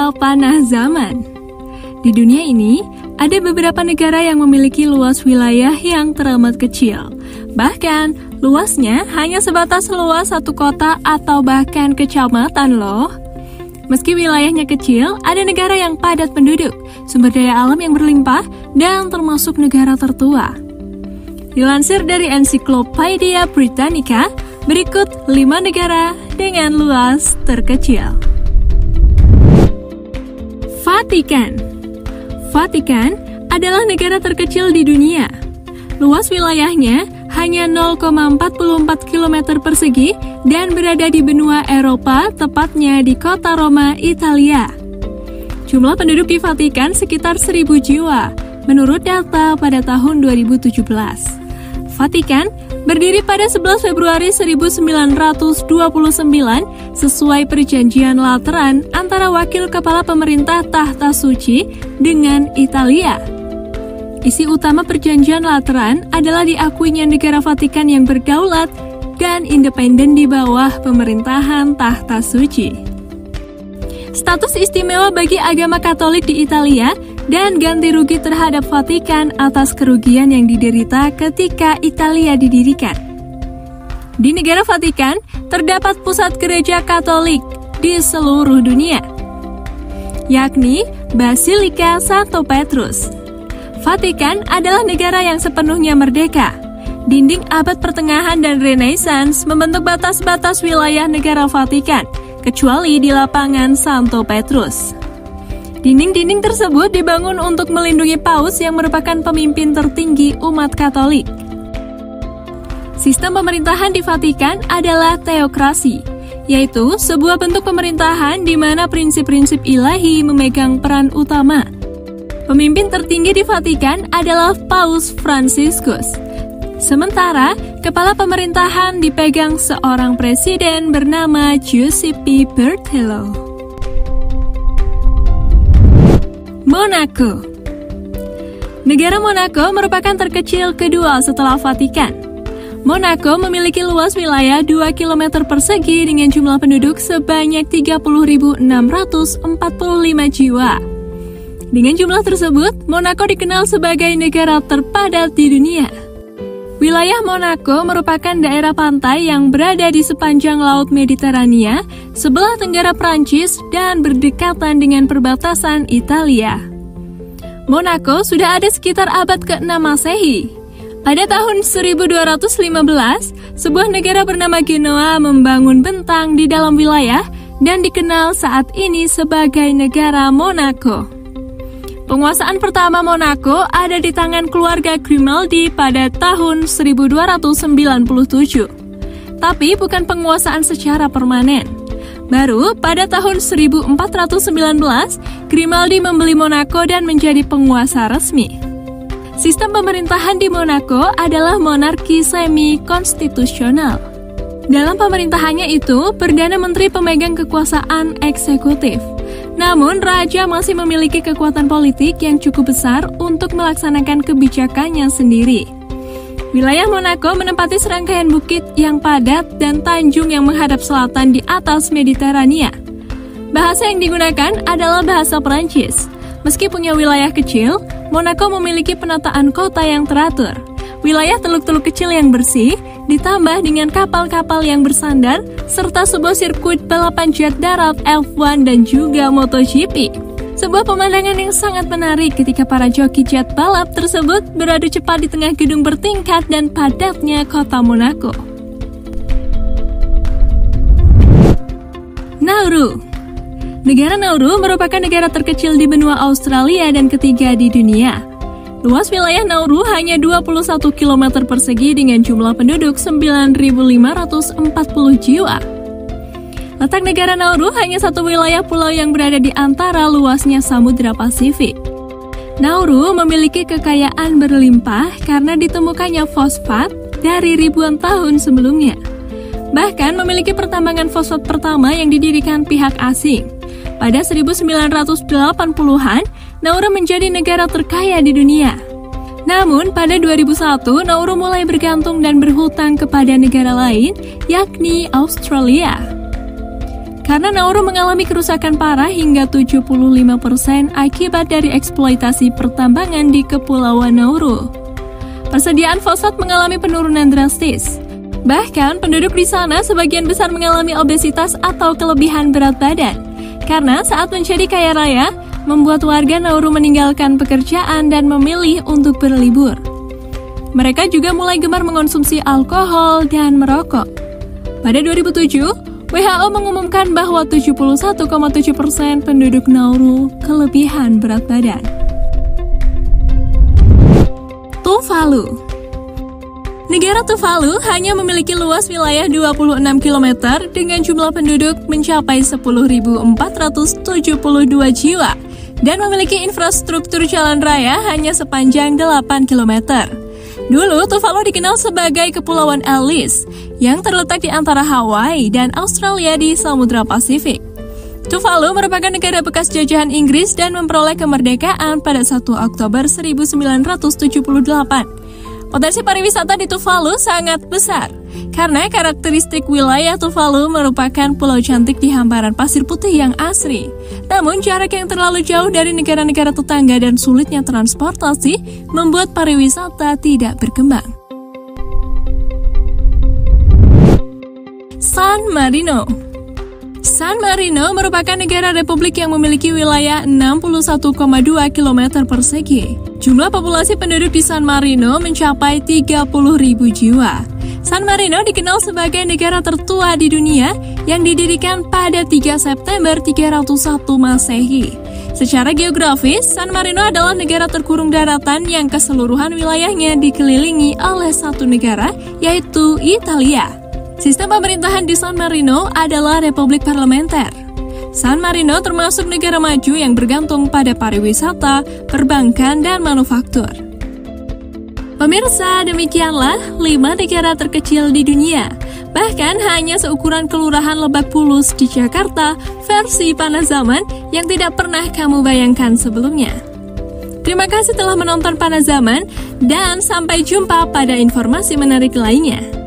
kala panah zaman. Di dunia ini, ada beberapa negara yang memiliki luas wilayah yang teramat kecil. Bahkan, luasnya hanya sebatas luas satu kota atau bahkan kecamatan loh. Meski wilayahnya kecil, ada negara yang padat penduduk, sumber daya alam yang berlimpah, dan termasuk negara tertua. Dilansir dari Ensiklopedia Britannica, berikut 5 negara dengan luas terkecil. Vatikan adalah negara terkecil di dunia. Luas wilayahnya hanya 0,44 km persegi dan berada di benua Eropa, tepatnya di kota Roma, Italia. Jumlah penduduk di Vatikan sekitar 1.000 jiwa, menurut data pada tahun 2017. Vatikan berdiri pada 11 Februari 1929 sesuai perjanjian Lateran antara wakil kepala pemerintah Tahta Suci dengan Italia. Isi utama perjanjian Lateran adalah diakuinya negara Vatikan yang berdaulat dan independen di bawah pemerintahan Tahta Suci. Status istimewa bagi agama Katolik di Italia dan ganti rugi terhadap Vatikan atas kerugian yang diderita ketika Italia didirikan. Di negara Vatikan, terdapat pusat gereja Katolik di seluruh dunia, yakni Basilika Santo Petrus. Vatikan adalah negara yang sepenuhnya merdeka. Dinding abad pertengahan dan Renaissance membentuk batas-batas wilayah negara Vatikan, kecuali di lapangan Santo Petrus. Dinding-dinding tersebut dibangun untuk melindungi Paus yang merupakan pemimpin tertinggi umat Katolik. Sistem pemerintahan di Vatikan adalah teokrasi, yaitu sebuah bentuk pemerintahan di mana prinsip-prinsip ilahi memegang peran utama. Pemimpin tertinggi di Vatikan adalah Paus Fransiskus. Sementara, kepala pemerintahan dipegang seorang presiden bernama Giuseppe Bertello. Monaco. Negara Monaco merupakan terkecil kedua setelah Vatikan. Monaco memiliki luas wilayah 2 km persegi dengan jumlah penduduk sebanyak 30.645 jiwa. Dengan jumlah tersebut, Monaco dikenal sebagai negara terpadat di dunia. Wilayah Monaco merupakan daerah pantai yang berada di sepanjang Laut Mediterania, sebelah tenggara Prancis dan berdekatan dengan perbatasan Italia. Monaco sudah ada sekitar abad ke-6 Masehi. Pada tahun 1215, sebuah negara bernama Genoa membangun bentang di dalam wilayah dan dikenal saat ini sebagai negara Monaco. Penguasaan pertama Monaco ada di tangan keluarga Grimaldi pada tahun 1297. Tapi bukan penguasaan secara permanen. Baru pada tahun 1419, Grimaldi membeli Monaco dan menjadi penguasa resmi. Sistem pemerintahan di Monaco adalah monarki semi-konstitusional. Dalam pemerintahannya itu, Perdana Menteri pemegang kekuasaan eksekutif. Namun, Raja masih memiliki kekuatan politik yang cukup besar untuk melaksanakan kebijakannya sendiri. Wilayah Monaco menempati serangkaian bukit yang padat dan tanjung yang menghadap selatan di atas Mediterania. Bahasa yang digunakan adalah bahasa Perancis. Meski punya wilayah kecil, Monaco memiliki penataan kota yang teratur. Wilayah teluk-teluk kecil yang bersih, ditambah dengan kapal-kapal yang bersandar, serta sebuah sirkuit balapan jet darat F1 dan juga MotoGP. Sebuah pemandangan yang sangat menarik ketika para joki jet balap tersebut beradu cepat di tengah gedung bertingkat dan padatnya kota Monaco. Nauru. Negara Nauru merupakan negara terkecil di benua Australia dan ketiga di dunia. Luas wilayah Nauru hanya 21 km persegi dengan jumlah penduduk 9.540 jiwa. Letak negara Nauru hanya satu wilayah pulau yang berada di antara luasnya Samudra Pasifik. Nauru memiliki kekayaan berlimpah karena ditemukannya fosfat dari ribuan tahun sebelumnya. Bahkan memiliki pertambangan fosfat pertama yang didirikan pihak asing. Pada 1980-an, Nauru menjadi negara terkaya di dunia. Namun, pada 2001, Nauru mulai bergantung dan berhutang kepada negara lain, yakni Australia. karena Nauru mengalami kerusakan parah hingga 75% akibat dari eksploitasi pertambangan di Kepulauan Nauru. Persediaan fosfat mengalami penurunan drastis. Bahkan penduduk di sana sebagian besar mengalami obesitas atau kelebihan berat badan, karena saat menjadi kaya raya, membuat warga Nauru meninggalkan pekerjaan dan memilih untuk berlibur. Mereka juga mulai gemar mengonsumsi alkohol dan merokok. Pada 2007, WHO mengumumkan bahwa 71,7% penduduk Nauru kelebihan berat badan. Tuvalu. Negara Tuvalu hanya memiliki luas wilayah 26 km dengan jumlah penduduk mencapai 10.472 jiwa dan memiliki infrastruktur jalan raya hanya sepanjang 8 km. Dulu, Tuvalu dikenal sebagai Kepulauan Ellis yang terletak di antara Hawaii dan Australia di Samudra Pasifik. Tuvalu merupakan negara bekas jajahan Inggris dan memperoleh kemerdekaan pada 1 Oktober 1978. Potensi pariwisata di Tuvalu sangat besar, karena karakteristik wilayah Tuvalu merupakan pulau cantik di hamparan pasir putih yang asri. Namun jarak yang terlalu jauh dari negara-negara tetangga dan sulitnya transportasi membuat pariwisata tidak berkembang. San Marino. San Marino merupakan negara republik yang memiliki wilayah 61,2 km persegi. Jumlah populasi penduduk di San Marino mencapai 30.000 jiwa. San Marino dikenal sebagai negara tertua di dunia yang didirikan pada 3 September 301 Masehi. Secara geografis, San Marino adalah negara terkurung daratan yang keseluruhan wilayahnya dikelilingi oleh satu negara, yaitu Italia. Sistem pemerintahan di San Marino adalah republik parlementer. San Marino termasuk negara maju yang bergantung pada pariwisata, perbankan, dan manufaktur. Pemirsa, demikianlah 5 negara terkecil di dunia. Bahkan hanya seukuran kelurahan Lebak Bulus di Jakarta versi Panas Zaman yang tidak pernah kamu bayangkan sebelumnya. Terima kasih telah menonton Panas Zaman dan sampai jumpa pada informasi menarik lainnya.